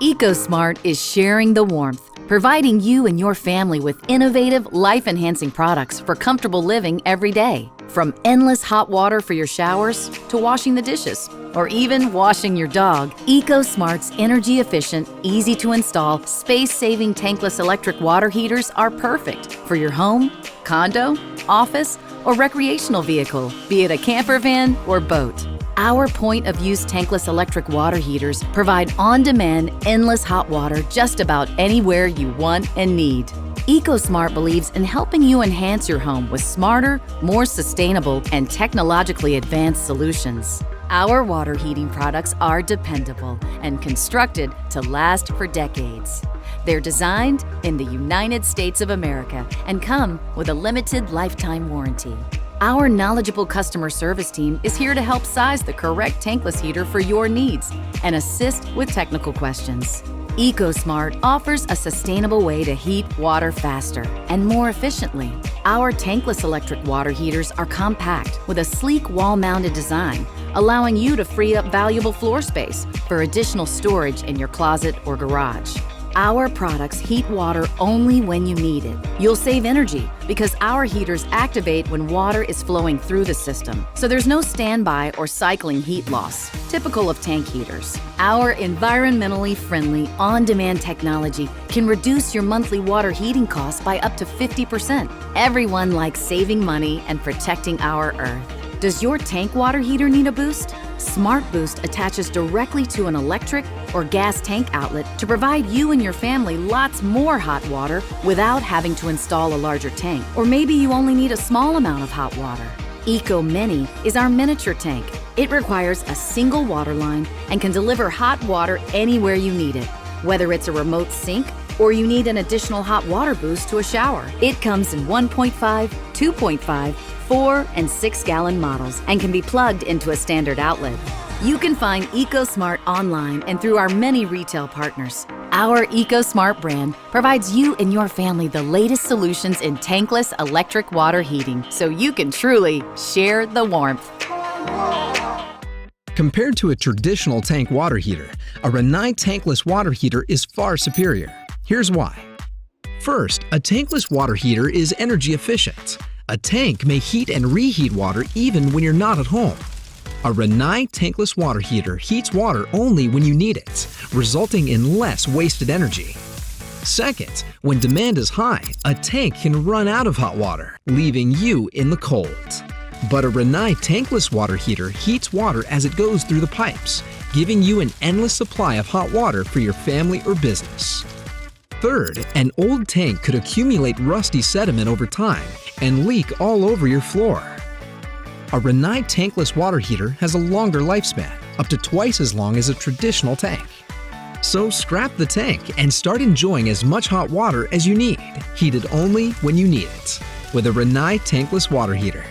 EcoSmart is sharing the warmth, providing you and your family with innovative, life-enhancing products for comfortable living every day. From endless hot water for your showers to washing the dishes, or even washing your dog, EcoSmart's energy-efficient, easy-to-install, space-saving tankless electric water heaters are perfect for your home, condo, office, or recreational vehicle, be it a camper van or boat. Our point-of-use tankless electric water heaters provide on-demand, endless hot water just about anywhere you want and need. EcoSmart believes in helping you enhance your home with smarter, more sustainable, and technologically advanced solutions. Our water heating products are dependable and constructed to last for decades. They're designed in the United States of America and come with a limited lifetime warranty. Our knowledgeable customer service team is here to help size the correct tankless heater for your needs and assist with technical questions. EcoSmart offers a sustainable way to heat water faster and more efficiently. Our tankless electric water heaters are compact with a sleek wall-mounted design, allowing you to free up valuable floor space for additional storage in your closet or garage. Our products heat water only when you need it. You'll save energy because our heaters activate when water is flowing through the system, so there's no standby or cycling heat loss, typical of tank heaters. Our environmentally friendly, on-demand technology can reduce your monthly water heating costs by up to 50%. Everyone likes saving money and protecting our Earth. Does your tank water heater need a boost? Smart Boost attaches directly to an electric or gas tank outlet to provide you and your family lots more hot water without having to install a larger tank. Or maybe you only need a small amount of hot water. Eco Mini is our miniature tank. It requires a single water line and can deliver hot water anywhere you need it, whether it's a remote sink or you need an additional hot water boost to a shower. It comes in 1.5, 2.5, 4 and 6 gallon models and can be plugged into a standard outlet. You can find EcoSmart online and through our many retail partners. Our EcoSmart brand provides you and your family the latest solutions in tankless electric water heating, so you can truly share the warmth. Compared to a traditional tank water heater, a Rinnai tankless water heater is far superior. Here's why. First, a tankless water heater is energy efficient. A tank may heat and reheat water even when you're not at home. A Rinnai tankless water heater heats water only when you need it, resulting in less wasted energy. Second, when demand is high, a tank can run out of hot water, leaving you in the cold. But a Rinnai tankless water heater heats water as it goes through the pipes, giving you an endless supply of hot water for your family or business. Third, an old tank could accumulate rusty sediment over time and leak all over your floor. A Rinnai tankless water heater has a longer lifespan, up to twice as long as a traditional tank. So scrap the tank and start enjoying as much hot water as you need, heated only when you need it, with a Rinnai tankless water heater.